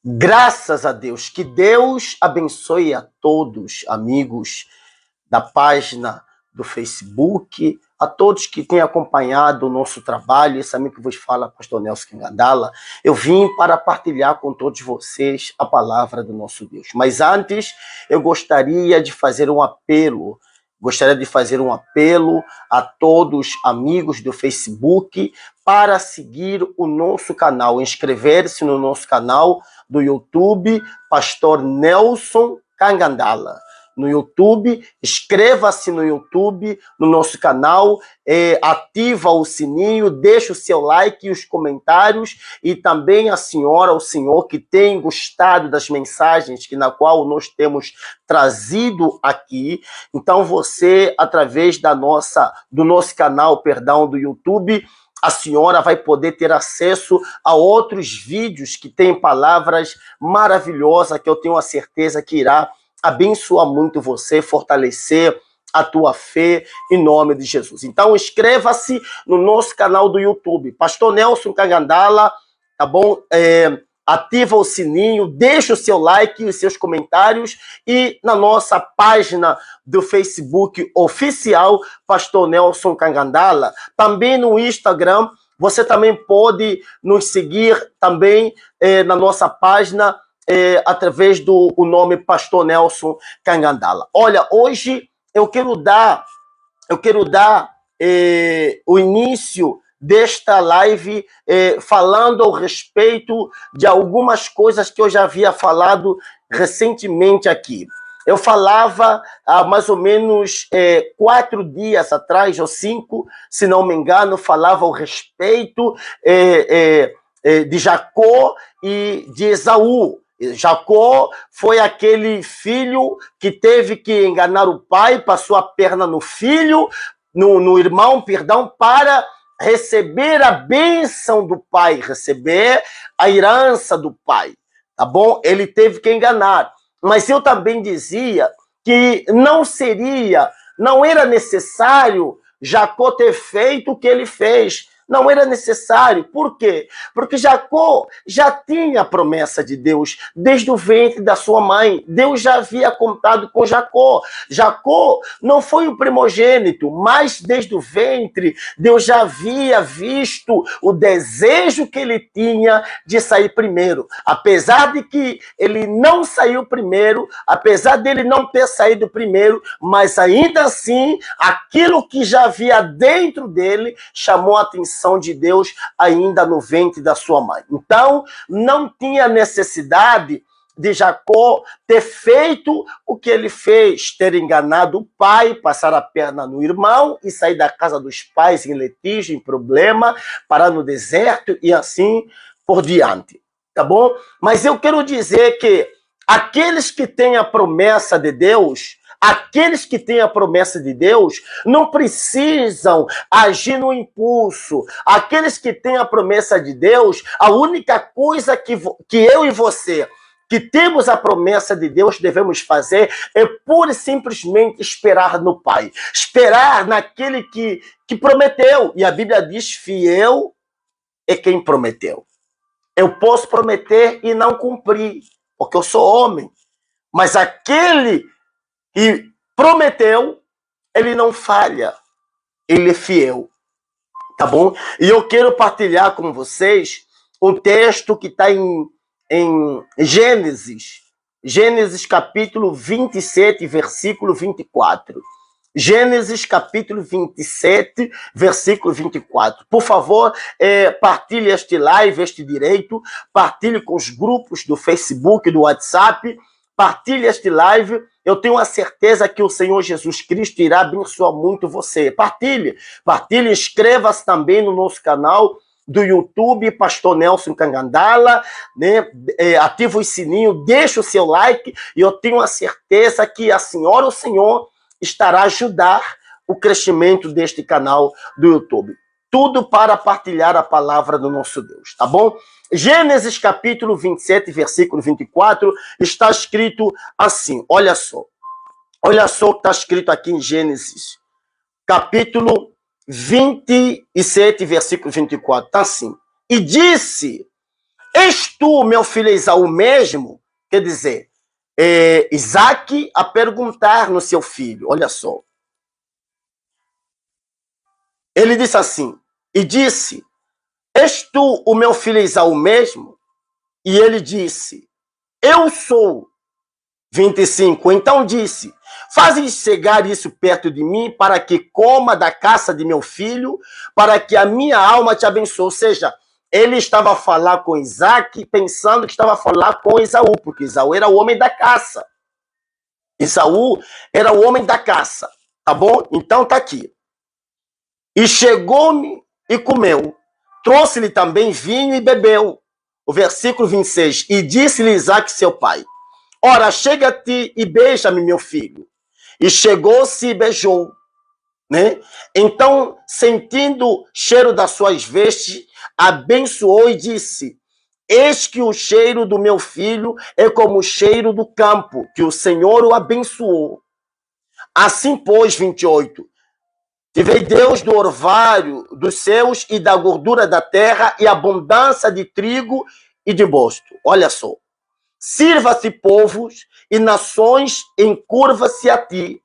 Graças a Deus. Que Deus abençoe a todos, amigos da página do Facebook, a todos que têm acompanhado o nosso trabalho. Esse amigo que vos fala, pastor Nelson Kangandala. Eu vim para partilhar com todos vocês a palavra do nosso Deus. Mas antes, eu gostaria de fazer um apelo. Gostaria de fazer um apelo a todos amigos do Facebook para seguir o nosso canal, inscrever-se no nosso canal do YouTube, Pastor Nelson Kangandala. No YouTube, inscreva-se no YouTube, no nosso canal, ativa o sininho, deixa o seu like e os comentários, e também a senhora, o senhor que tem gostado das mensagens na qual nós temos trazido aqui. Então você, através do nosso canal, do YouTube, a senhora vai poder ter acesso a outros vídeos que têm palavras maravilhosas, que eu tenho a certeza que irá abençoar muito você, fortalecer a tua fé, em nome de Jesus. Então, inscreva-se no nosso canal do YouTube, Pastor Nelson Kangandala, tá bom? Ativa o sininho, deixa o seu like e os seus comentários, e na nossa página do Facebook oficial, Pastor Nelson Kangandala, também no Instagram, você também pode nos seguir também na nossa página, através do nome Pastor Nelson Kangandala. Olha, hoje eu quero dar o início desta live falando ao respeito de algumas coisas que eu já havia falado recentemente aqui. Eu falava há mais ou menos 4 dias atrás, ou 5, se não me engano, falava ao respeito de Jacó e de Esaú. Jacó foi aquele filho que teve que enganar o pai, passou a perna no filho, no irmão, perdão, para receber a bênção do pai, receber a herança do pai, tá bom? Ele teve que enganar. Mas eu também dizia que não era necessário Jacó ter feito o que ele fez. Não era necessário. Por quê? Porque Jacó já tinha a promessa de Deus desde o ventre da sua mãe. Deus já havia contado com Jacó. Jacó não foi o primogênito, mas desde o ventre Deus já havia visto o desejo que ele tinha de sair primeiro. Apesar de que ele não saiu primeiro, apesar dele não ter saído primeiro, mas ainda assim, aquilo que já havia dentro dele chamou a atenção de Deus ainda no ventre da sua mãe. Então, não tinha necessidade de Jacó ter feito o que ele fez, ter enganado o pai, passar a perna no irmão e sair da casa dos pais em litígio, em problema, parar no deserto e assim por diante, tá bom? Mas eu quero dizer que aqueles que têm a promessa de Deus, não precisam agir no impulso. Aqueles que têm a promessa de Deus, a única coisa que eu e você, que temos a promessa de Deus, devemos fazer é pura e simplesmente esperar no Pai. Esperar naquele que prometeu. E a Bíblia diz, fiel é quem prometeu. Eu posso prometer e não cumprir, porque eu sou homem. Mas aquele e prometeu, ele não falha, ele é fiel, tá bom? E eu quero partilhar com vocês um texto que está em Gênesis capítulo 27, versículo 24. Gênesis capítulo 27, versículo 24. Por favor, partilhe este live, este direito, partilhe com os grupos do Facebook, do WhatsApp, partilhe este live. Eu tenho a certeza que o Senhor Jesus Cristo irá abençoar muito você. Partilhe, inscreva-se também no nosso canal do YouTube, Pastor Nelson Kangandala, né? Ativa o sininho, deixa o seu like, e eu tenho a certeza que a senhora ou o senhor estará a ajudar o crescimento deste canal do YouTube. Tudo para partilhar a palavra do nosso Deus, tá bom? Gênesis capítulo 27, versículo 24, está escrito assim, olha só o que está escrito aqui em Gênesis, capítulo 27, versículo 24, está assim. E disse És tu, meu filho Esaú mesmo? Quer dizer, Isaac a perguntar no seu filho, olha só. Ele disse assim, e disse, és tu o meu filho Esaú mesmo? E ele disse, eu sou. 25, então disse, fazes chegar isso perto de mim para que coma da caça de meu filho, para que a minha alma te abençoe. Ou seja, ele estava a falar com Isaac, pensando que estava a falar com Esaú, porque Esaú era o homem da caça. Esaú era o homem da caça, tá bom? Então tá aqui. E chegou-me e comeu. Trouxe-lhe também vinho e bebeu. O versículo 26. E disse-lhe Isaac, seu pai, ora, chega-te e beija-me, meu filho. E chegou-se e beijou. Né? Então, sentindo cheiro das suas vestes, abençoou e disse, eis que o cheiro do meu filho é como o cheiro do campo, que o Senhor o abençoou. Assim, pois, 28, tive Deus do orvalho dos céus e da gordura da terra e abundância de trigo e de mosto. Olha só. Sirva-se povos e nações, encurva-se a ti.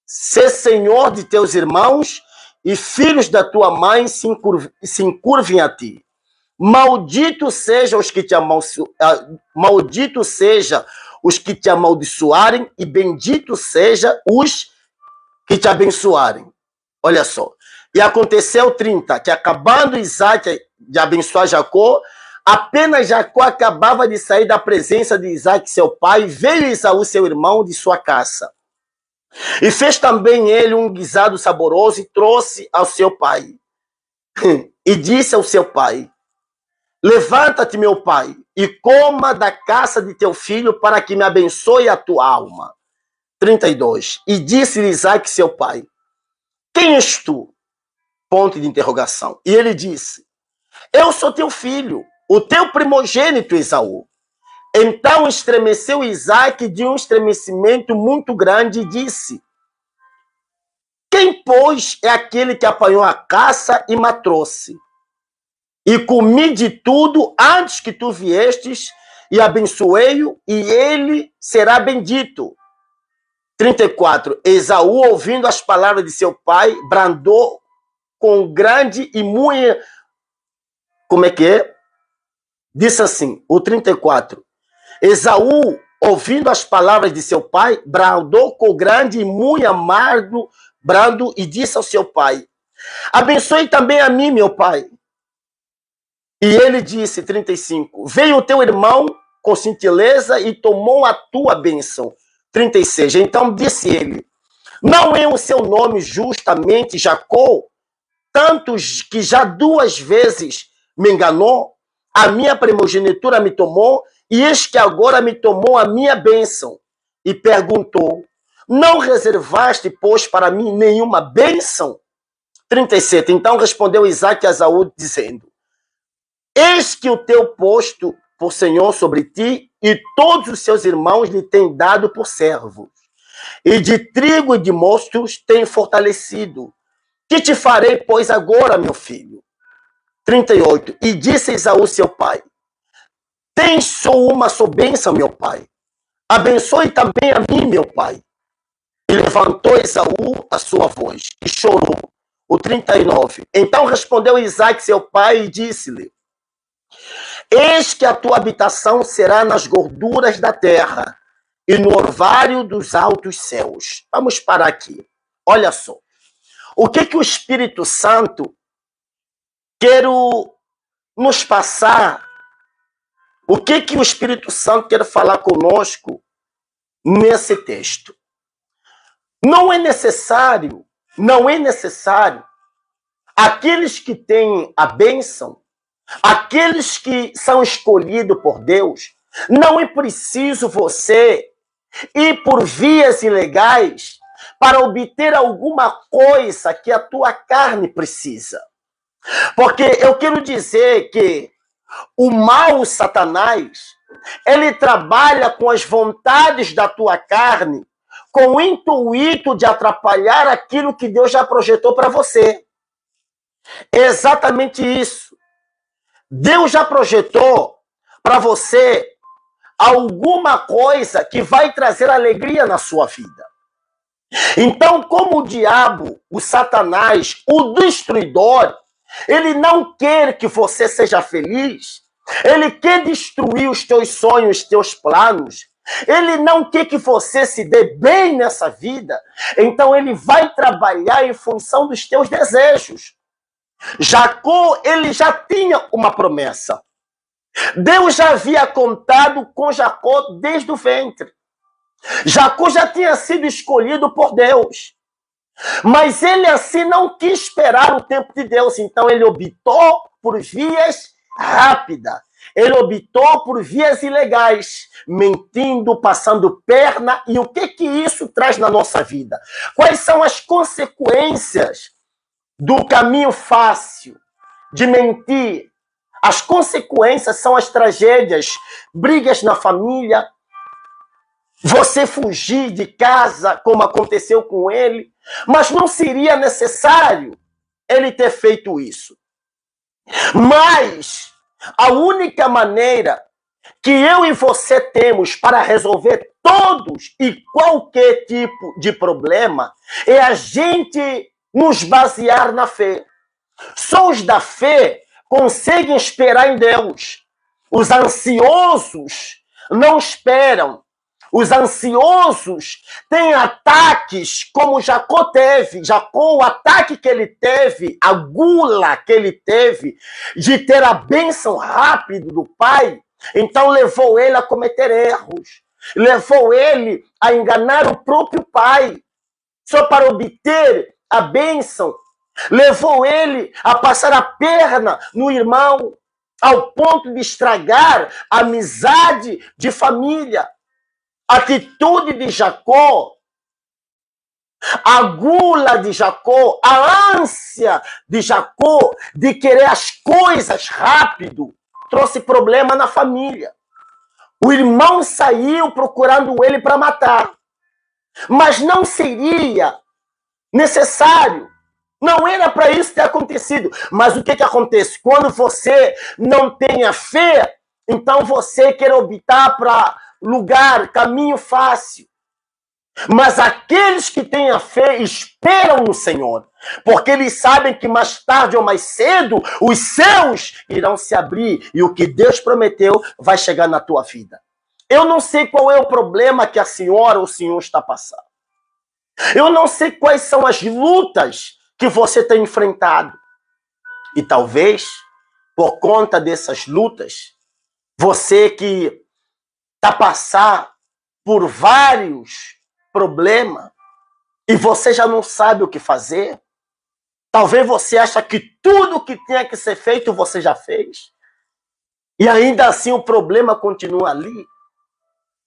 Sê senhor de teus irmãos e filhos da tua mãe se encurvem a ti. Maldito seja os que te maldito seja os que te amaldiçoarem e bendito seja os que te abençoarem. Olha só. E aconteceu 30, que acabando Isaac de abençoar Jacó, apenas Jacó acabava de sair da presença de Isaac, seu pai, veio Esaú, seu irmão, de sua caça. E fez também ele um guisado saboroso e trouxe ao seu pai. E disse ao seu pai, levanta-te, meu pai, e coma da caça de teu filho para que me abençoe a tua alma. 32. E disse-lhe Isaac, seu pai, quem és tu? Ponto de interrogação. E ele disse, eu sou teu filho, o teu primogênito Esaú. Então estremeceu Isaac de um estremecimento muito grande e disse, quem, pois, é aquele que apanhou a caça e me trouxe? E comi de tudo antes que tu viestes, e abençoei-o, e ele será bendito. 34. Esaú, ouvindo as palavras de seu pai, brandou com grande e muito... Como é que é? Disse assim, o 34. Esaú, ouvindo as palavras de seu pai, bradou com grande e muito amargo brando e disse ao seu pai, abençoe também a mim, meu pai. E ele disse, 35, veio o teu irmão com gentileza e tomou a tua bênção. 36, então disse ele, não é o seu nome justamente Jacó, tanto que já 2 vezes me enganou, a minha primogenitura me tomou, e eis que agora me tomou a minha bênção. E perguntou, não reservaste, pois, para mim nenhuma bênção? 37, então respondeu Isaac a Esaú, dizendo, eis que o teu posto por senhor sobre ti, e todos os seus irmãos lhe têm dado por servos, e de trigo e de mostos tem fortalecido. Que te farei, pois, agora, meu filho? 38, e disse Esaú, seu pai, tens só uma só bênção, meu pai. Abençoe também a mim, meu pai. E levantou Esaú a sua voz e chorou. O 39. Então respondeu Isaac, seu pai, e disse-lhe, eis que a tua habitação será nas gorduras da terra e no orvalho dos altos céus. Vamos parar aqui. Olha só. O que o Espírito Santo quer nos passar? O que o Espírito Santo quer falar conosco nesse texto? Não é necessário aqueles que têm a bênção, aqueles que são escolhidos por Deus, não é preciso você ir por vias ilegais para obter alguma coisa que a tua carne precisa. Porque eu quero dizer que o mal, Satanás, ele trabalha com as vontades da tua carne, com o intuito de atrapalhar aquilo que Deus já projetou para você. É exatamente isso. Deus já projetou para você alguma coisa que vai trazer alegria na sua vida. Então, como o diabo, o Satanás, o destruidor, ele não quer que você seja feliz, ele quer destruir os teus sonhos, os teus planos, ele não quer que você se dê bem nessa vida, então ele vai trabalhar em função dos teus desejos. Jacó, ele já tinha uma promessa. Deus já havia contado com Jacó desde o ventre. Jacó já tinha sido escolhido por Deus. Mas ele assim não quis esperar o tempo de Deus. Então ele optou por vias rápidas. Ele optou por vias ilegais, mentindo, passando perna. E o que isso traz na nossa vida? Quais são as consequências do caminho fácil, de mentir? As consequências são as tragédias, brigas na família, você fugir de casa, como aconteceu com ele, mas não seria necessário ele ter feito isso. Mas a única maneira que eu e você temos para resolver todos e qualquer tipo de problema é a gente nos basear na fé. Só os da fé conseguem esperar em Deus. Os ansiosos não esperam. Os ansiosos têm ataques como Jacó teve. Jacó, o ataque que ele teve, a gula que ele teve de ter a bênção rápido do pai, então levou ele a cometer erros. Levou ele a enganar o próprio pai, só para obter a bênção. Levou ele a passar a perna no irmão, ao ponto de estragar a amizade de família. A atitude de Jacó, a gula de Jacó, a ânsia de Jacó de querer as coisas rápido, trouxe problema na família. O irmão saiu procurando ele para matar. Mas não seria necessário. Não era para isso ter acontecido. Mas o que acontece? Quando você não tem a fé, então você quer optar para lugar, caminho fácil. Mas aqueles que têm a fé esperam no Senhor, porque eles sabem que mais tarde ou mais cedo os céus irão se abrir e o que Deus prometeu vai chegar na tua vida. Eu não sei qual é o problema que a senhora ou o senhor está passando. Eu não sei quais são as lutas que você tem enfrentado. E talvez, por conta dessas lutas, você que está passando por vários problemas e você já não sabe o que fazer. Talvez você ache que tudo que tinha que ser feito você já fez. E ainda assim o problema continua ali.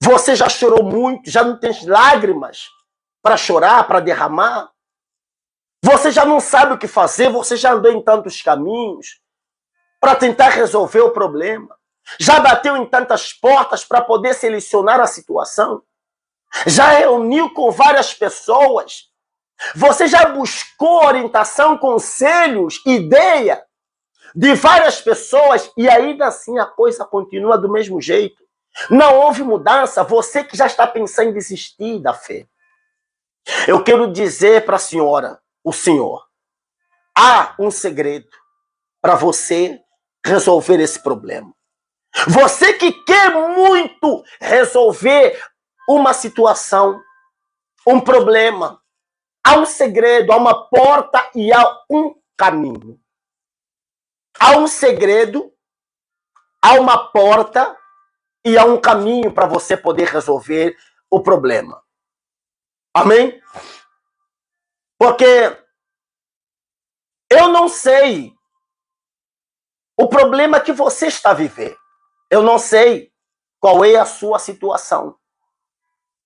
Você já chorou muito, já não tem lágrimas para chorar, para derramar. Você já não sabe o que fazer, você já andou em tantos caminhos para tentar resolver o problema. Já bateu em tantas portas para poder selecionar a situação. Já reuniu com várias pessoas. Você já buscou orientação, conselhos, ideia de várias pessoas e ainda assim a coisa continua do mesmo jeito. Não houve mudança. Você que já está pensando em desistir da fé. Eu quero dizer para a senhora, o senhor, há um segredo para você resolver esse problema. Você que quer muito resolver uma situação, um problema, há um segredo, há uma porta e há um caminho. Há um segredo, há uma porta e há um caminho para você poder resolver o problema. Amém? Porque eu não sei o problema que você está vivendo. Eu não sei qual é a sua situação.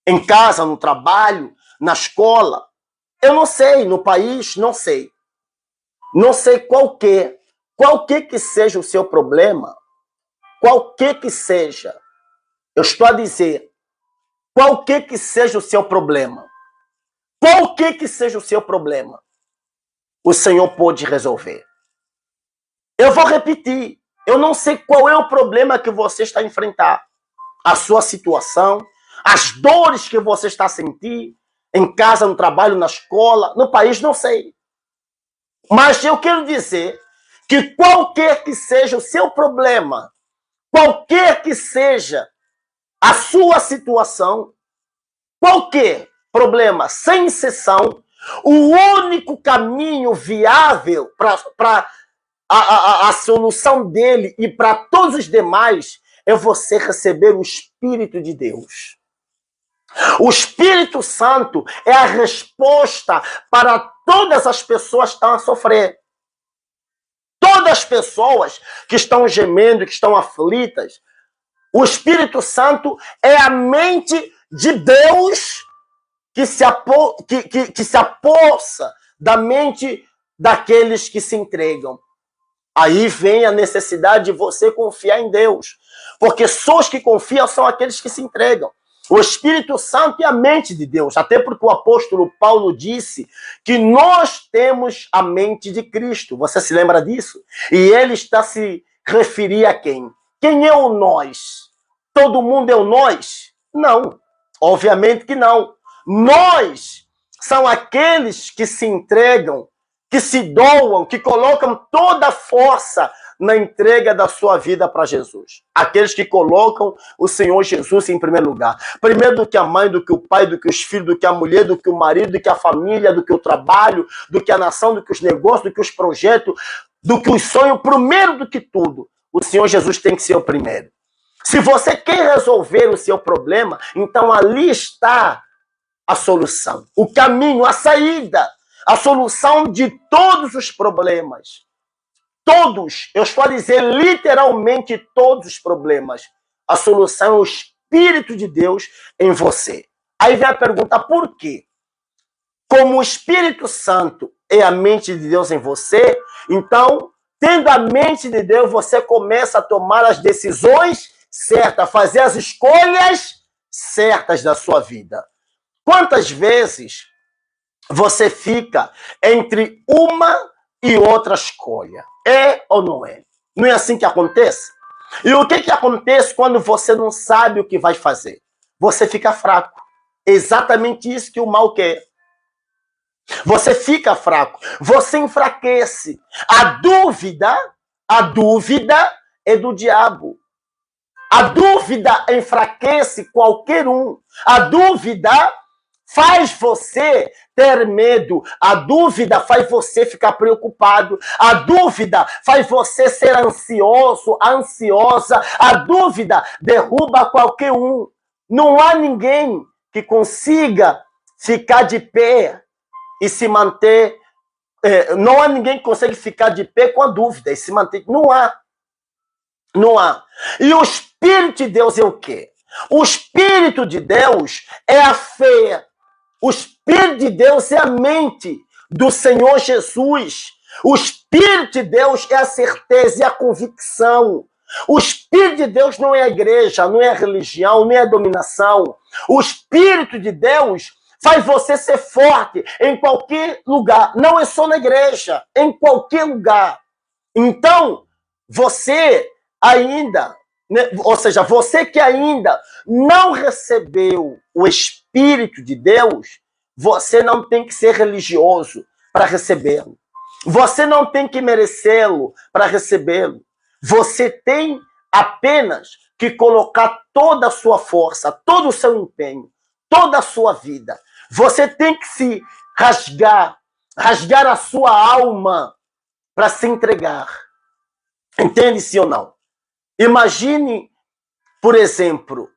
Em casa, no trabalho, na escola. Eu não sei, no país, não sei. Não sei qualquer que seja o seu problema, qualquer que seja. Eu estou a dizer, qualquer que seja o seu problema, qualquer que seja o seu problema, o Senhor pode resolver. Eu vou repetir. Eu não sei qual é o problema que você está a enfrentar, a sua situação, as dores que você está a sentir, em casa, no trabalho, na escola, no país, não sei. Mas eu quero dizer que qualquer que seja o seu problema, qualquer que seja a sua situação, qualquer problema, sem exceção, o único caminho viável para a solução dele e para todos os demais é você receber o Espírito de Deus. O Espírito Santo é a resposta para todas as pessoas que estão a sofrer. Todas as pessoas que estão gemendo, que estão aflitas, o Espírito Santo é a mente de Deus que se apossa da mente daqueles que se entregam. Aí vem a necessidade de você confiar em Deus. Porque só os que confiam são aqueles que se entregam. O Espírito Santo é a mente de Deus. Até porque o apóstolo Paulo disse que nós temos a mente de Cristo. Você se lembra disso? E ele está se referir a quem? Quem é o nós? Todo mundo é o nós? Não. Obviamente que não. Nós são aqueles que se entregam, que se doam, que colocam toda a força na entrega da sua vida para Jesus. Aqueles que colocam o Senhor Jesus em primeiro lugar. Primeiro do que a mãe, do que o pai, do que os filhos, do que a mulher, do que o marido, do que a família, do que o trabalho, do que a nação, do que os negócios, do que os projetos, do que os sonhos. Primeiro do que tudo, o Senhor Jesus tem que ser o primeiro. Se você quer resolver o seu problema, então ali está a solução, o caminho, a saída, a solução de todos os problemas. Todos, eu estou a dizer literalmente todos os problemas. A solução é o Espírito de Deus em você. Aí vem a pergunta, por quê? Como o Espírito Santo é a mente de Deus em você, então, tendo a mente de Deus, você começa a tomar as decisões certas, a fazer as escolhas certas da sua vida. Quantas vezes você fica entre uma e outra escolha? É ou não é? Não é assim que acontece? E o que acontece quando você não sabe o que vai fazer? Você fica fraco. É exatamente isso que o mal quer. Você fica fraco. Você enfraquece. A dúvida é do diabo. A dúvida enfraquece qualquer um. A dúvida faz você ter medo. A dúvida faz você ficar preocupado. A dúvida faz você ser ansioso, ansiosa. A dúvida derruba qualquer um. Não há ninguém que consiga ficar de pé e se manter. Não há ninguém que consegue ficar de pé com a dúvida e se manter. Não há. Não há. E o Espírito de Deus é o quê? O Espírito de Deus é a fé. O Espírito de Deus é a mente do Senhor Jesus. O Espírito de Deus é a certeza e a convicção. O Espírito de Deus não é a igreja, não é a religião, não é a dominação. O Espírito de Deus faz você ser forte em qualquer lugar. Não é só na igreja, em qualquer lugar. Então, você ainda, né? Ou seja, você que ainda não recebeu o Espírito de Deus, você não tem que ser religioso para recebê-lo. Você não tem que merecê-lo para recebê-lo. Você tem apenas que colocar toda a sua força, todo o seu empenho, toda a sua vida. Você tem que se rasgar a sua alma para se entregar. Entende, sim ou não? Imagine, por exemplo,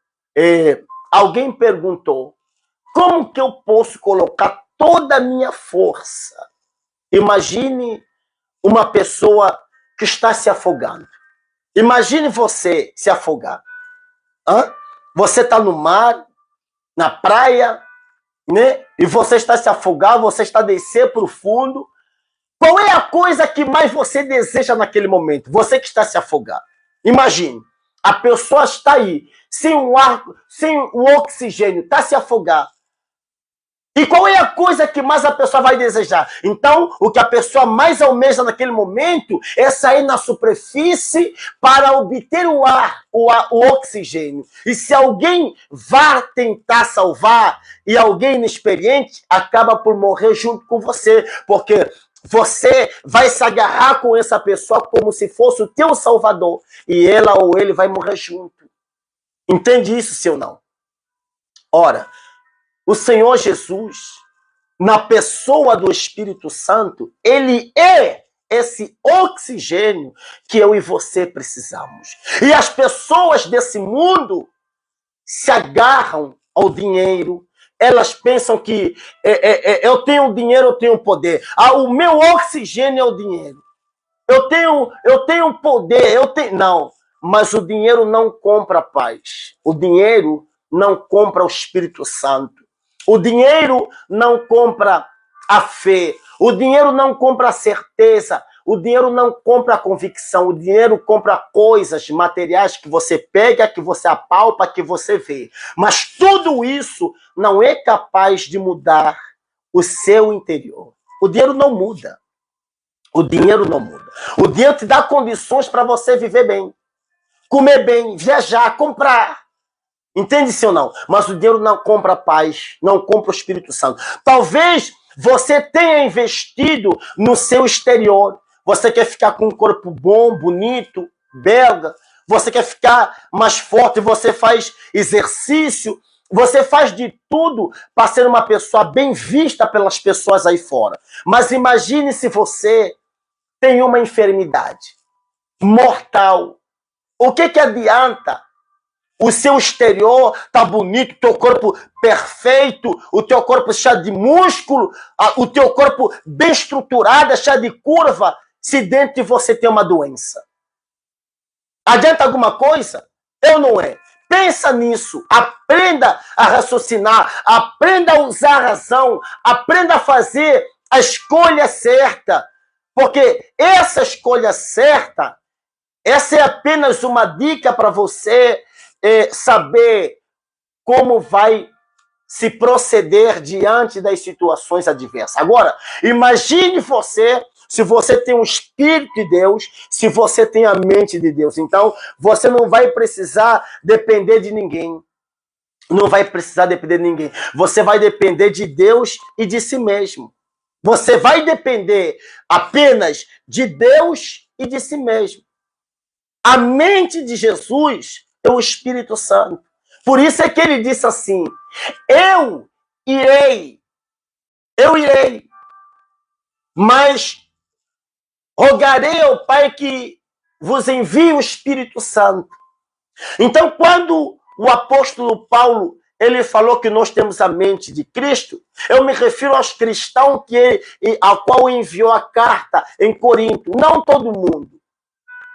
alguém perguntou, como que eu posso colocar toda a minha força? Imagine uma pessoa que está se afogando. Imagine você se afogar. Você está no mar, na praia, né? E você está se afogar, você está a descer para o fundo. Qual é a coisa que mais você deseja naquele momento? Você que está se afogar. Imagine, a pessoa está aí, sem o ar, sem o oxigênio, está se afogar. E qual é a coisa que mais a pessoa vai desejar? Então, o que a pessoa mais almeja naquele momento é sair na superfície para obter o ar, o oxigênio. E se alguém vai tentar salvar e alguém inexperiente, acaba por morrer junto com você, porque você vai se agarrar com essa pessoa como se fosse o teu salvador, e ela ou ele vai morrer junto. Entende isso, sim ou não? Ora, o Senhor Jesus, na pessoa do Espírito Santo, ele é esse oxigênio que eu e você precisamos. E as pessoas desse mundo se agarram ao dinheiro. Elas pensam que eu tenho dinheiro, eu tenho poder. O meu oxigênio é o dinheiro. Eu tenho poder, Não, mas o dinheiro não compra paz. O dinheiro não compra o Espírito Santo. O dinheiro não compra a fé. O dinheiro não compra a certeza. O dinheiro não compra a convicção. O dinheiro compra coisas materiais que você pega, que você apalpa, que você vê. Mas tudo isso não é capaz de mudar o seu interior. O dinheiro não muda. O dinheiro não muda. O dinheiro te dá condições para você viver bem, comer bem, viajar, comprar. Entende-se ou não? Mas o dinheiro não compra paz, não compra o Espírito Santo. Talvez você tenha investido no seu exterior. Você quer ficar com um corpo bom, bonito, belga. Você quer ficar mais forte, você faz exercício. Você faz de tudo para ser uma pessoa bem vista pelas pessoas aí fora. Mas imagine se você tem uma enfermidade mortal. O que adianta? O seu exterior tá bonito, teu corpo perfeito, o teu corpo cheio de músculo, o teu corpo bem estruturado, cheio de curva, se dentro de você tem uma doença. Adianta alguma coisa? Eu não é. Pensa nisso, aprenda a raciocinar, aprenda a usar a razão, aprenda a fazer a escolha certa, porque essa escolha certa, essa é apenas uma dica para você saber como vai se proceder diante das situações adversas. Agora, imagine você, se você tem o Espírito de Deus, se você tem a mente de Deus. Então, você não vai precisar depender de ninguém. Não vai precisar depender de ninguém. Você vai depender de Deus e de si mesmo. Você vai depender apenas de Deus e de si mesmo. A mente de Jesus é o Espírito Santo. Por isso é que ele disse assim: eu irei, mas rogarei ao Pai que vos envie o Espírito Santo. Então, quando o apóstolo Paulo ele falou que nós temos a mente de Cristo, eu me refiro aos cristãos ao qual enviou a carta em Corinto, não todo mundo.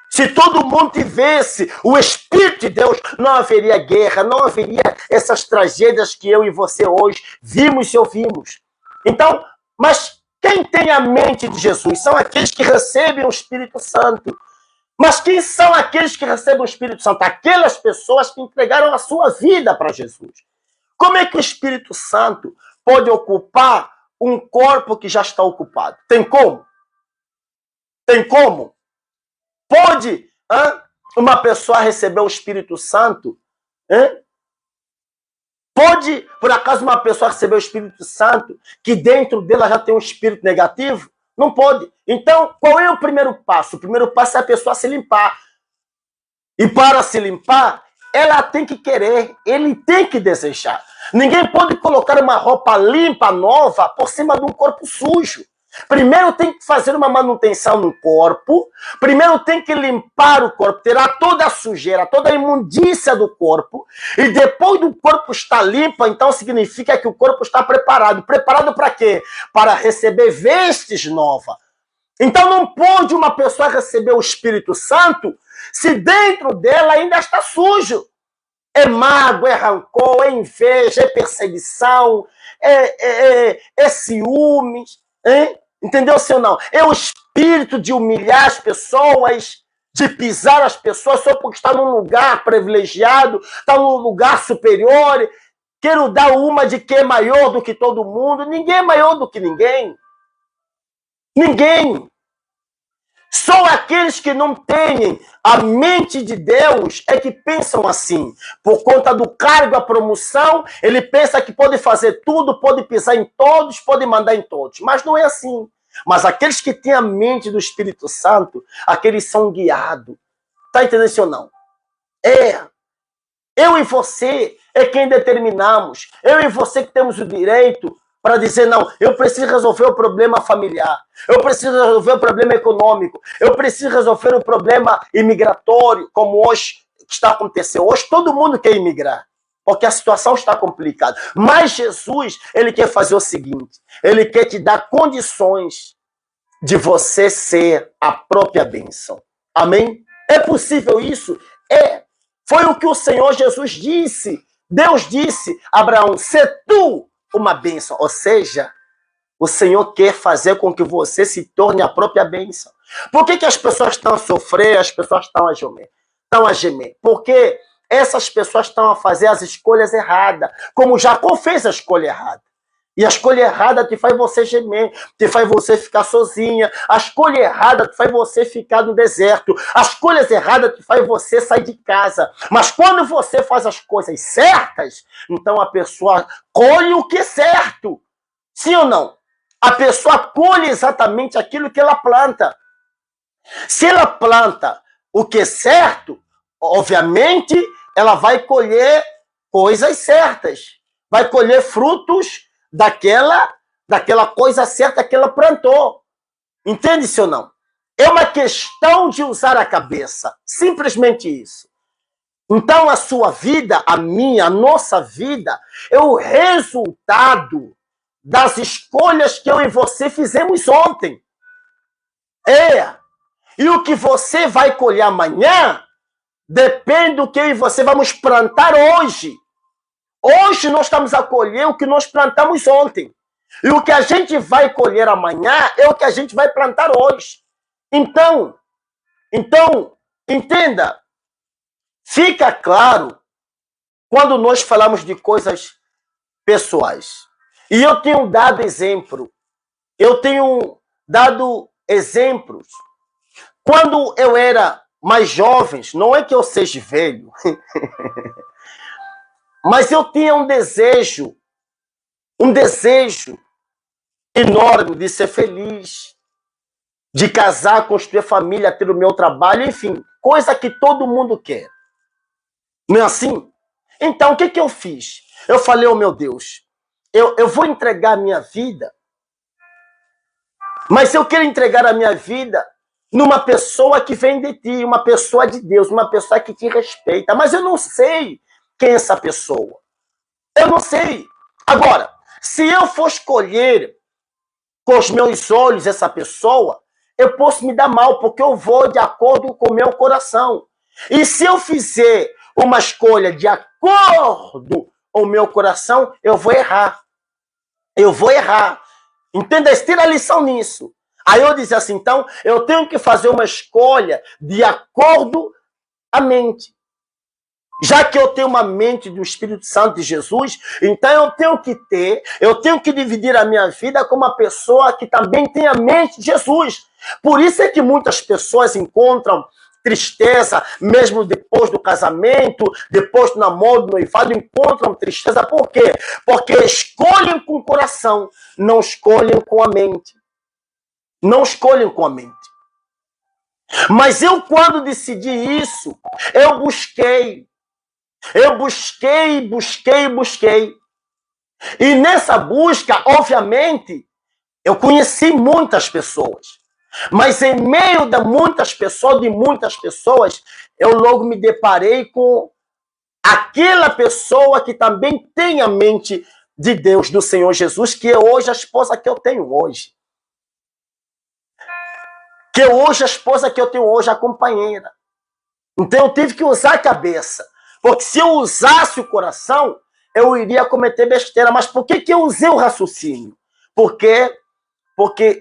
Se todo mundo tivesse o Espírito de Deus, não haveria guerra, não haveria essas tragédias que eu e você hoje vimos e ouvimos. Então, mas quem tem a mente de Jesus são aqueles que recebem o Espírito Santo. Mas quem são aqueles que recebem o Espírito Santo? Aquelas pessoas que entregaram a sua vida para Jesus. Como é que o Espírito Santo pode ocupar um corpo que já está ocupado? Tem como? Tem como? Pode uma pessoa receber o Espírito Santo? Pode, por acaso, uma pessoa receber o Espírito Santo que dentro dela já tem um espírito negativo? Não pode. Então, qual é o primeiro passo? O primeiro passo é a pessoa se limpar. E para se limpar, ela tem que querer, ele tem que desejar. Ninguém pode colocar uma roupa limpa, nova, por cima de um corpo sujo. Primeiro tem que fazer uma manutenção no corpo, primeiro tem que limpar o corpo, tirar toda a sujeira, toda a imundícia do corpo, e depois do corpo estar limpo, então significa que o corpo está preparado. Preparado para quê? Para receber vestes novas. Então não pode uma pessoa receber o Espírito Santo se dentro dela ainda está sujo. É mágoa, é rancor, é inveja, é perseguição, é ciúmes, hein? Entendeu, seu não? É o espírito de humilhar as pessoas, de pisar as pessoas só porque está num lugar privilegiado, está num lugar superior. Quero dar uma de que é maior do que todo mundo. Ninguém é maior do que ninguém. Ninguém. Só aqueles que não têm a mente de Deus é que pensam assim. Por conta do cargo, a promoção, ele pensa que pode fazer tudo, pode pisar em todos, pode mandar em todos. Mas não é assim. Mas aqueles que têm a mente do Espírito Santo, aqueles são guiados. Está entendendo isso ou não? Eu e você é quem determinamos. Eu e você que temos o direito para dizer, não, eu preciso resolver o problema familiar, eu preciso resolver o problema econômico, eu preciso resolver o problema imigratório, como hoje está acontecendo. Hoje todo mundo quer imigrar, porque a situação está complicada. Mas Jesus, ele quer fazer o seguinte, ele quer te dar condições de você ser a própria bênção. Amém? É possível isso? Foi o que o Senhor Jesus disse. Deus disse, Abraão, se tu uma bênção. Ou seja, o Senhor quer fazer com que você se torne a própria bênção. Por que as pessoas estão a sofrer, as pessoas estão a gemer? Porque essas pessoas estão a fazer as escolhas erradas. Como Jacó fez a escolha errada. E a escolha errada te faz você gemer, te faz você ficar sozinha. A escolha errada te faz você ficar no deserto. As escolhas erradas te faz você sair de casa. Mas quando você faz as coisas certas, então a pessoa colhe o que é certo. Sim ou não? A pessoa colhe exatamente aquilo que ela planta. Se ela planta o que é certo, obviamente ela vai colher coisas certas. Vai colher frutos daquela coisa certa que ela plantou. Entende-se ou não? É uma questão de usar a cabeça. Simplesmente isso. Então a sua vida, a minha, a nossa vida, é o resultado das escolhas que eu e você fizemos ontem. E o que você vai colher amanhã depende do que eu e você vamos plantar hoje. Hoje nós estamos a colher o que nós plantamos ontem. E o que a gente vai colher amanhã é o que a gente vai plantar hoje. Então, entenda. Fica claro quando nós falamos de coisas pessoais. E eu tenho dado exemplo. Eu tenho dado exemplos. Quando eu era mais jovem, não é que eu seja velho, mas eu tinha um desejo enorme de ser feliz, de casar, construir família, ter o meu trabalho, enfim, coisa que todo mundo quer. Não é assim? Então, o que eu fiz? Eu falei, oh meu Deus, eu vou entregar a minha vida, mas eu quero entregar a minha vida numa pessoa que vem de ti, uma pessoa de Deus, uma pessoa que te respeita, mas eu não sei quem é essa pessoa. Eu não sei. Agora, se eu for escolher com os meus olhos essa pessoa, eu posso me dar mal, porque eu vou de acordo com o meu coração. E se eu fizer uma escolha de acordo com o meu coração, eu vou errar. Eu vou errar. Entenda? Tira a lição nisso. Aí eu disse assim, então, eu tenho que fazer uma escolha de acordo à mente. Já que eu tenho uma mente do Espírito Santo de Jesus, então eu tenho que dividir a minha vida com uma pessoa que também tem a mente de Jesus. Por isso é que muitas pessoas encontram tristeza, mesmo depois do casamento, depois do namoro, do noivado, encontram tristeza. Por quê? Porque escolhem com o coração, não escolhem com a mente. Não escolhem com a mente. Mas eu, quando decidi isso, eu busquei. E nessa busca, obviamente, eu conheci muitas pessoas. Mas em meio de muitas pessoas, eu logo me deparei com aquela pessoa que também tem a mente de Deus, do Senhor Jesus, que é hoje a esposa que eu tenho hoje. Que é hoje a esposa que eu tenho hoje, a companheira. Então eu tive que usar a cabeça. Porque se eu usasse o coração, eu iria cometer besteira. Mas por que eu usei o raciocínio? Porque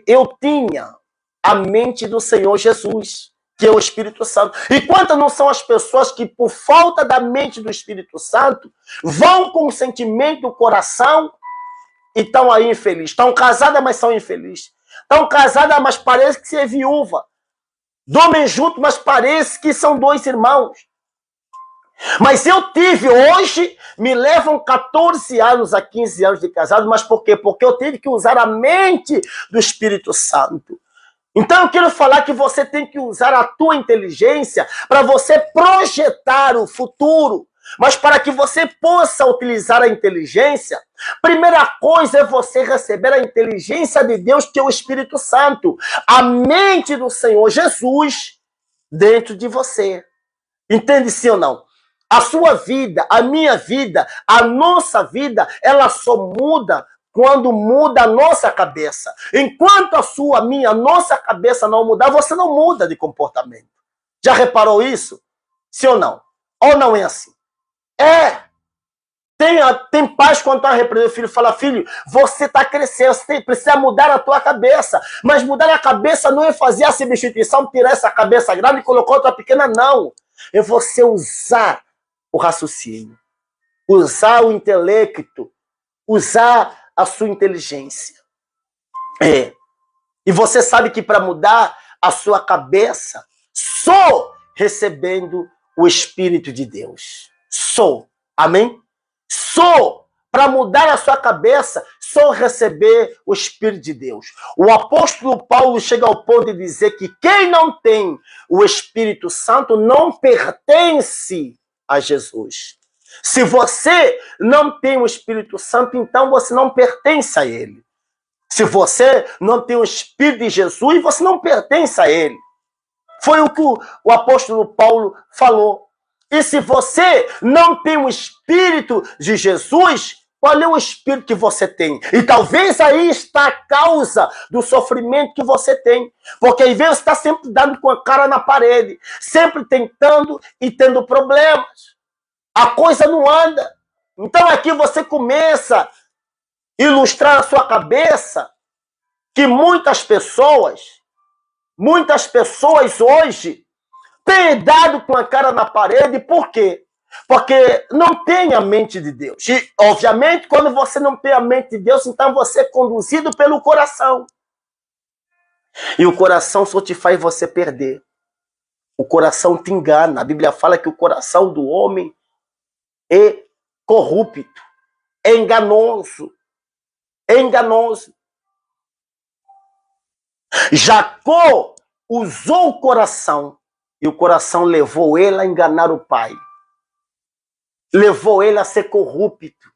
eu tinha a mente do Senhor Jesus. que é o Espírito Santo. E quantas não são as pessoas que, por falta da mente do Espírito Santo, vão com o sentimento do coração e estão aí infelizes. Estão casadas, mas são infelizes. Estão casadas, mas parece que é viúva. Dormem juntos, mas parece que são dois irmãos. Mas eu tive, hoje, me levam 14 anos a 15 anos de casado, mas por quê? Porque eu tive que usar a mente do Espírito Santo. Então eu quero falar que você tem que usar a tua inteligência para você projetar o futuro. Mas para que você possa utilizar a inteligência, primeira coisa é você receber a inteligência de Deus, que é o Espírito Santo. A mente do Senhor Jesus dentro de você. Entende sim ou não? A sua vida, a minha vida, a nossa vida, ela só muda quando muda a nossa cabeça. Enquanto a sua, a minha, a nossa cabeça não mudar, você não muda de comportamento. Já reparou isso? Sim ou não? Ou não é assim? Tem pais quando está repreendendo o filho, fala, filho, você está crescendo, você precisa mudar a tua cabeça. Mas mudar a cabeça não é fazer a substituição, tirar essa cabeça grande e colocar outra pequena, não. É você usar o raciocínio, usar o intelecto, usar a sua inteligência. E você sabe que para mudar a sua cabeça, só recebendo o Espírito de Deus. Só. Amém? Só para mudar a sua cabeça, só receber o Espírito de Deus. O apóstolo Paulo chega ao ponto de dizer que quem não tem o Espírito Santo não pertence a Jesus. Se você não tem o Espírito Santo, então você não pertence a ele. Se você não tem o Espírito de Jesus, você não pertence a ele. Foi o que o apóstolo Paulo falou. E se você não tem o Espírito de Jesus, qual é o Espírito que você tem? E talvez aí está a causa do sofrimento que você tem. Porque às vezes você está sempre dando com a cara na parede, sempre tentando e tendo problemas. A coisa não anda. Então aqui você começa a ilustrar na sua cabeça que muitas pessoas hoje têm dado com a cara na parede. Por quê? Porque não tem a mente de Deus. E, obviamente, quando você não tem a mente de Deus, então você é conduzido pelo coração. E o coração só te faz você perder. O coração te engana. A Bíblia fala que o coração do homem é corrupto, é enganoso. É enganoso. Jacó usou o coração e o coração levou ele a enganar o pai. Levou ele a ser corrupto.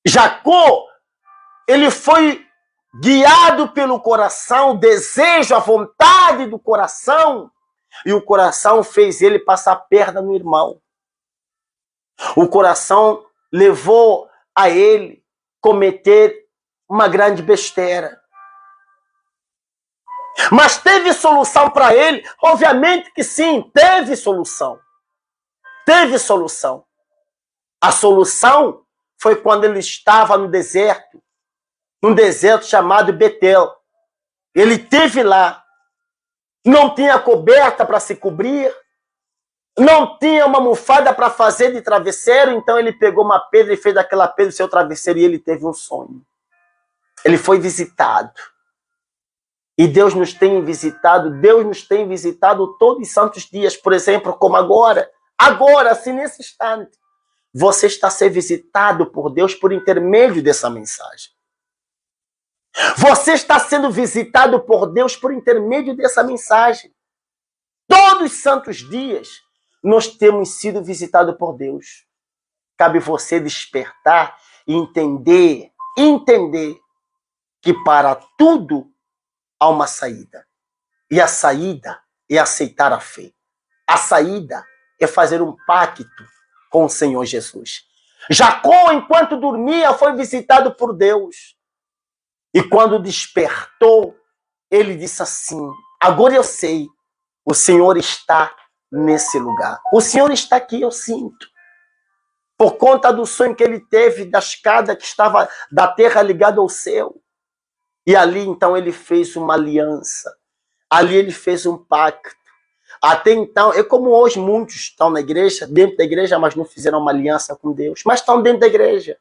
Jacó, ele foi guiado pelo coração, o desejo, a vontade do coração, e o coração fez ele passar perda no irmão. O coração levou a ele cometer uma grande besteira. Mas teve solução para ele? Obviamente que sim, teve solução. Teve solução. A solução foi quando ele estava no deserto, num deserto chamado Betel. Ele esteve lá, não tinha coberta para se cobrir, não tinha uma almofada para fazer de travesseiro, então ele pegou uma pedra e fez daquela pedra o seu travesseiro e ele teve um sonho. Ele foi visitado. E Deus nos tem visitado todos os santos dias, por exemplo, como agora. Agora, assim, nesse instante. Você está a ser visitado por Deus por intermédio dessa mensagem. Você está sendo visitado por Deus por intermédio dessa mensagem. Todos os santos dias, nós temos sido visitados por Deus. Cabe você despertar e entender que para tudo há uma saída. E a saída é aceitar a fé. A saída é fazer um pacto com o Senhor Jesus. Jacó, enquanto dormia, foi visitado por Deus. E quando despertou, ele disse assim: agora eu sei, o Senhor está nesse lugar. O Senhor está aqui, eu sinto. Por conta do sonho que ele teve da escada que estava da terra ligada ao céu. E ali, então, ele fez uma aliança. Ali ele fez um pacto. Até então, é como hoje muitos estão na igreja, dentro da igreja, mas não fizeram uma aliança com Deus. Mas estão dentro da igreja.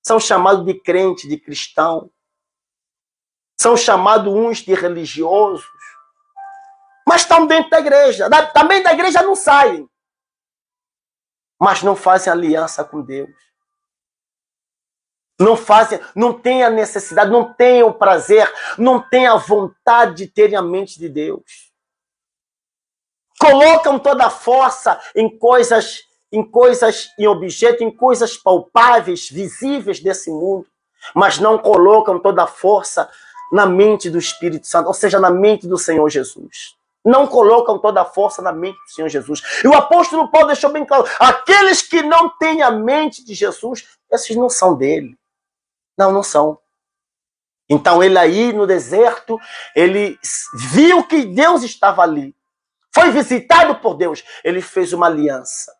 São chamados de crente, de cristão. São chamados uns de religiosos. Mas estão dentro da igreja. Também da igreja não saem. Mas não fazem aliança com Deus. Não fazem, não têm a necessidade, não têm o prazer, não têm a vontade de terem a mente de Deus. Colocam toda a força em coisas, em objetos, em coisas palpáveis, visíveis desse mundo, mas não colocam toda a força na mente do Espírito Santo, ou seja, na mente do Senhor Jesus. Não colocam toda a força na mente do Senhor Jesus. E o apóstolo Paulo deixou bem claro, aqueles que não têm a mente de Jesus, esses não são dele. Não são. Então ele aí no deserto, ele viu que Deus estava ali. Foi visitado por Deus. Ele fez uma aliança.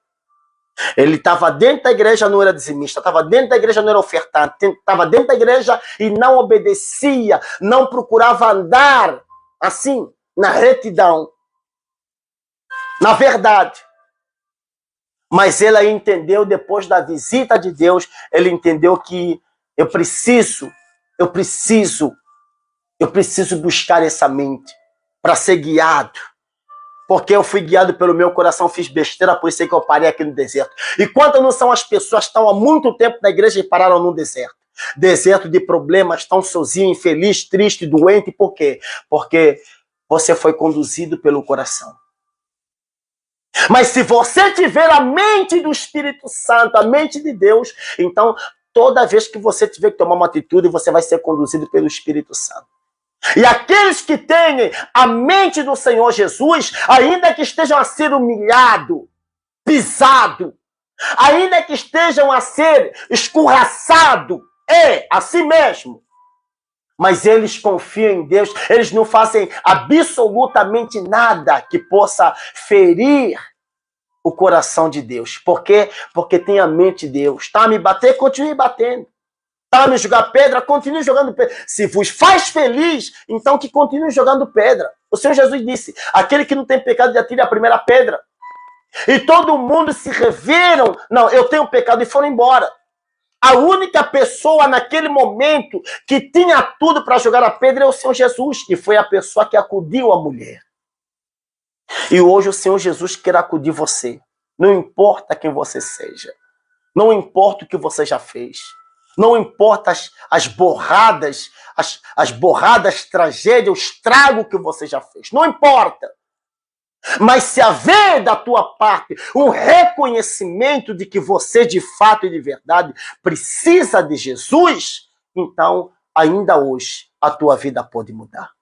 Ele estava dentro da igreja, não era dizimista. Estava dentro da igreja, não era ofertante. Estava dentro da igreja e não obedecia. Não procurava andar assim, na retidão. Na verdade. Mas ele aí entendeu, depois da visita de Deus, ele entendeu que eu preciso buscar essa mente para ser guiado. Porque eu fui guiado pelo meu coração, fiz besteira, por isso é que eu parei aqui no deserto. E quantas não são as pessoas que estão há muito tempo na igreja e pararam no deserto? Deserto de problemas, estão sozinhos, infeliz, triste, doente. Por quê? Porque você foi conduzido pelo coração. Mas se você tiver a mente do Espírito Santo, a mente de Deus, então toda vez que você tiver que tomar uma atitude, você vai ser conduzido pelo Espírito Santo. E aqueles que têm a mente do Senhor Jesus, ainda que estejam a ser humilhados, pisados, ainda que estejam a ser escorraçados, assim mesmo. Mas eles confiam em Deus, eles não fazem absolutamente nada que possa ferir o coração de Deus. Por quê? Porque tem a mente de Deus. Tá a me bater, continue batendo. Tá a me jogar pedra, continue jogando pedra. Se vos faz feliz, então que continue jogando pedra. O Senhor Jesus disse, aquele que não tem pecado, atire a primeira pedra. E todo mundo se reviram, não, eu tenho pecado, e foram embora. A única pessoa naquele momento que tinha tudo para jogar a pedra é o Senhor Jesus, que foi a pessoa que acudiu a mulher. E hoje o Senhor Jesus quer acudir você. Não importa quem você seja. Não importa o que você já fez. Não importa as borradas, as borradas, tragédias, o estrago que você já fez. Não importa. Mas se haver da tua parte um reconhecimento de que você de fato e de verdade precisa de Jesus, então ainda hoje a tua vida pode mudar.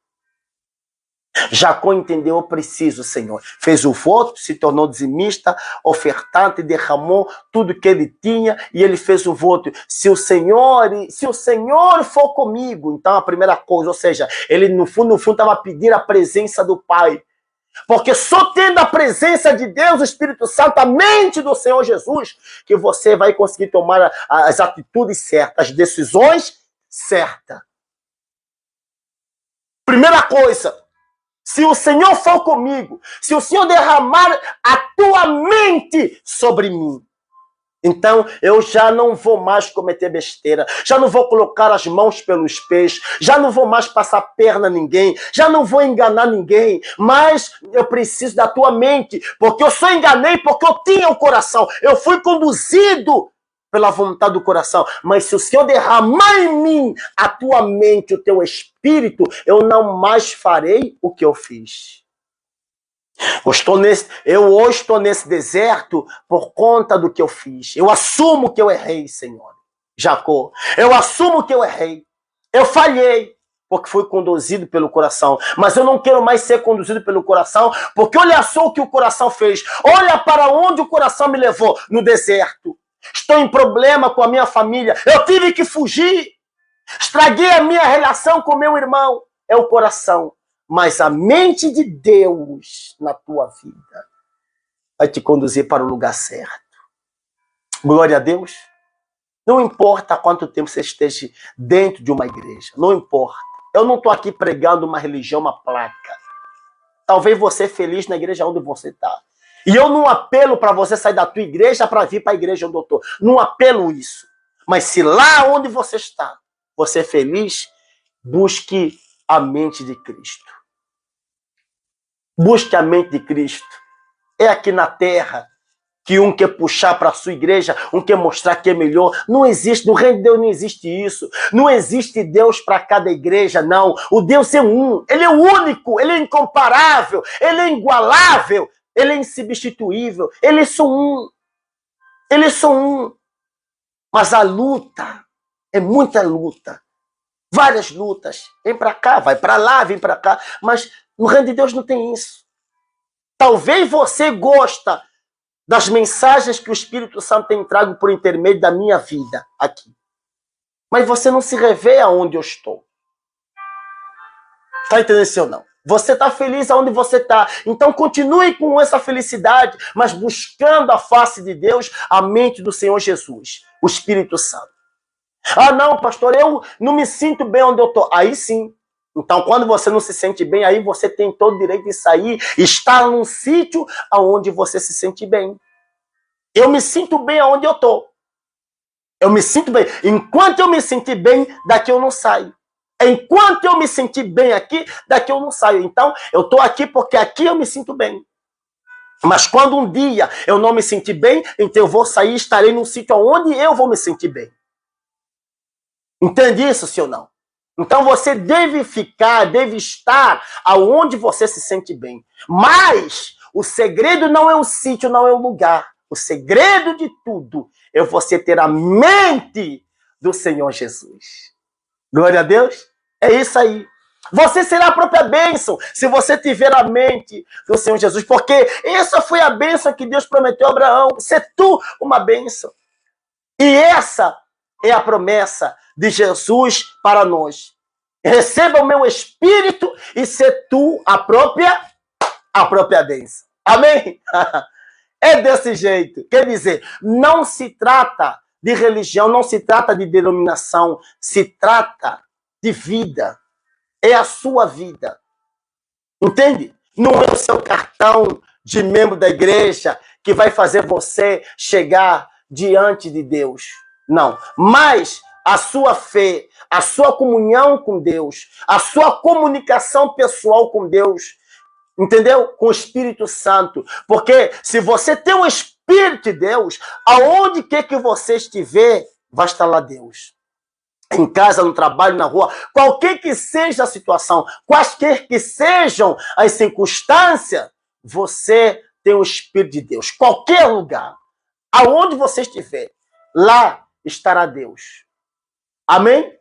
Jacó entendeu, eu preciso, Senhor. Fez o voto, se tornou dizimista, ofertante, derramou tudo que ele tinha e ele fez o voto. Se o Senhor for comigo, então a primeira coisa, ou seja, ele no fundo estava pedindo a presença do Pai. Porque só tendo a presença de Deus, o Espírito Santo, a mente do Senhor Jesus, que você vai conseguir tomar as atitudes certas, as decisões certas. Primeira coisa, se o Senhor for comigo, se o Senhor derramar a tua mente sobre mim, então eu já não vou mais cometer besteira, já não vou colocar as mãos pelos pés, já não vou mais passar perna a ninguém, já não vou enganar ninguém, mas eu preciso da tua mente, porque eu só enganei porque eu tinha o coração, eu fui conduzido pela vontade do coração, mas se o Senhor derramar em mim a tua mente, o teu espírito, eu não mais farei o que eu fiz. Eu hoje estou nesse deserto por conta do que eu fiz. Eu assumo que eu errei, Senhor. Jacó, eu assumo que eu errei. Eu falhei, porque fui conduzido pelo coração. Mas eu não quero mais ser conduzido pelo coração, porque olha só o que o coração fez. Olha para onde o coração me levou, no deserto. Estou em problema com a minha família. Eu tive que fugir. Estraguei a minha relação com meu irmão. É o coração. Mas a mente de Deus na tua vida vai te conduzir para o lugar certo. Glória a Deus. Não importa quanto tempo você esteja dentro de uma igreja. Não importa. Eu não estou aqui pregando uma religião, uma placa. talvez você é feliz na igreja onde você está. E eu não apelo para você sair da tua igreja para vir para a igreja onde eu estou. Não apelo isso. Mas se lá onde você está, você é feliz, busque a mente de Cristo. Busque a mente de Cristo. É aqui na terra que um quer puxar para a sua igreja, um quer mostrar que é melhor. Não existe, no reino de Deus não existe isso. Não existe Deus para cada igreja, não. O Deus é um, ele é único, ele é incomparável, ele é inigualável, ele é insubstituível, ele é só um. Ele é só um. Mas a luta, é muita luta. Várias lutas. Vem para cá, vai para lá, vem para cá. Mas no reino de Deus não tem isso. Talvez você gosta das mensagens que o Espírito Santo tem trago por intermédio da minha vida aqui. Mas você não se revê aonde eu estou. Está entendendo isso ou não? Você está feliz aonde você está. Então continue com essa felicidade, mas buscando a face de Deus, a mente do Senhor Jesus, o Espírito Santo. Ah, não, pastor, eu não me sinto bem onde eu estou. Aí sim. Então, quando você não se sente bem, aí você tem todo o direito de sair e estar num sítio onde você se sente bem. Eu me sinto bem aonde eu estou. Eu me sinto bem. Enquanto eu me sentir bem, daqui eu não saio. Enquanto eu me sentir bem aqui, daqui eu não saio. Então, eu estou aqui porque aqui eu me sinto bem. Mas quando um dia eu não me sentir bem, então eu vou sair e estarei num sítio onde eu vou me sentir bem. Entende isso, sim ou não? Então você deve ficar, deve estar aonde você se sente bem. Mas o segredo não é o sítio, não é o lugar. O segredo de tudo é você ter a mente do Senhor Jesus. Glória a Deus. É isso aí. Você será a própria bênção se você tiver a mente do Senhor Jesus. Porque essa foi a bênção que Deus prometeu a Abraão. Ser tu uma bênção. E essa é a promessa de Jesus para nós. Receba o meu espírito e ser tu a própria bênção. Amém? É desse jeito. Quer dizer, não se trata de religião, não se trata de denominação, se trata de vida. É a sua vida. Entende? Não é o seu cartão de membro da igreja que vai fazer você chegar diante de Deus. Não. Mas a sua fé, a sua comunhão com Deus, a sua comunicação pessoal com Deus, entendeu? Com o Espírito Santo. Porque se você tem o Espírito de Deus, aonde quer que você estiver, vai estar lá Deus. Em casa, no trabalho, na rua, qualquer que seja a situação, quaisquer que sejam as circunstâncias, você tem o Espírito de Deus. Qualquer lugar, aonde você estiver, lá estará Deus. Amém?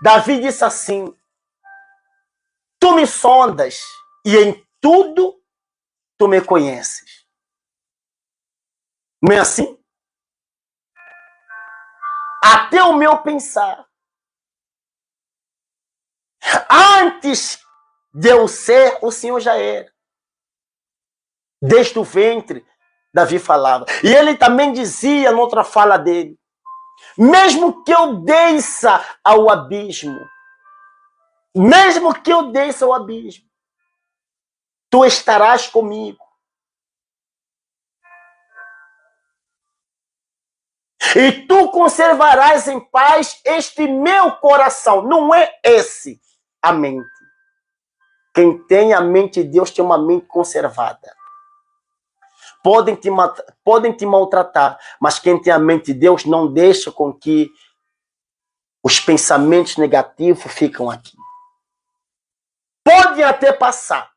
Davi disse assim: tu me sondas e em tudo tu me conheces. Não é assim? Até o meu pensar. Antes de eu ser, o Senhor já era. Desde o ventre, Davi falava. E ele também dizia, noutra fala dele, mesmo que eu desça ao abismo, tu estarás comigo. E tu conservarás em paz este meu coração. Não é esse a mente. Quem tem a mente de Deus tem uma mente conservada. Podem te maltratar, mas quem tem a mente de Deus não deixa com que os pensamentos negativos ficam aqui. Podem até passar,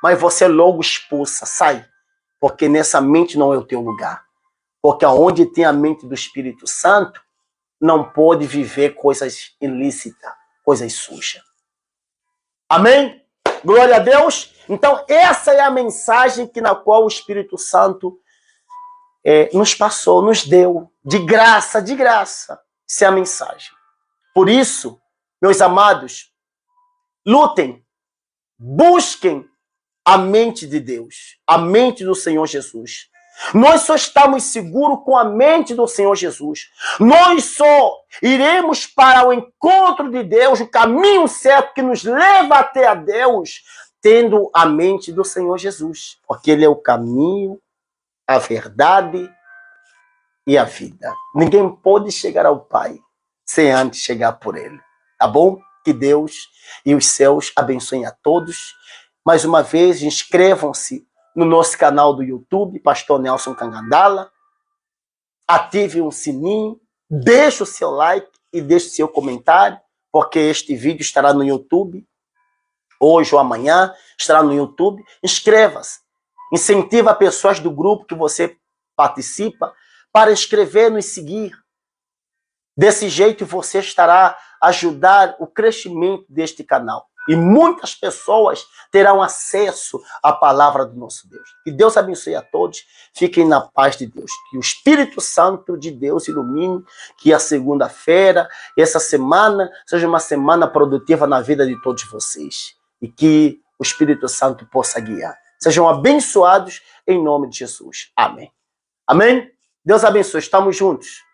mas você logo expulsa, sai. Porque nessa mente não é o teu lugar. Porque onde tem a mente do Espírito Santo, não pode viver coisas ilícitas, coisas sujas. Amém? Glória a Deus. Então, essa é a mensagem na qual o Espírito Santo nos passou, nos deu. De graça. Essa é a mensagem. Por isso, meus amados, lutem, busquem a mente de Deus, a mente do Senhor Jesus. Nós só estamos seguros com a mente do Senhor Jesus. Nós só iremos para o encontro de Deus, o caminho certo que nos leva até a Deus, tendo a mente do Senhor Jesus, porque Ele é o caminho, a verdade e a vida. Ninguém pode chegar ao Pai sem antes chegar por Ele. Tá bom? Que Deus e os céus abençoem a todos. Mais uma vez, inscrevam-se no nosso canal do YouTube, Pastor Nelson Cangandala. Ative um sininho, deixe o seu like e deixe o seu comentário, porque este vídeo estará no YouTube. Hoje ou amanhã estará no YouTube. Inscreva-se. Incentiva pessoas do grupo que você participa para inscrever, nos seguir. Desse jeito você estará ajudando o crescimento deste canal. E muitas pessoas terão acesso à palavra do nosso Deus. Que Deus abençoe a todos. Fiquem na paz de Deus. Que o Espírito Santo de Deus ilumine. Que a segunda-feira, essa semana, seja uma semana produtiva na vida de todos vocês. E que o Espírito Santo possa guiar. Sejam abençoados em nome de Jesus. Amém. Amém? Deus abençoe. Estamos juntos.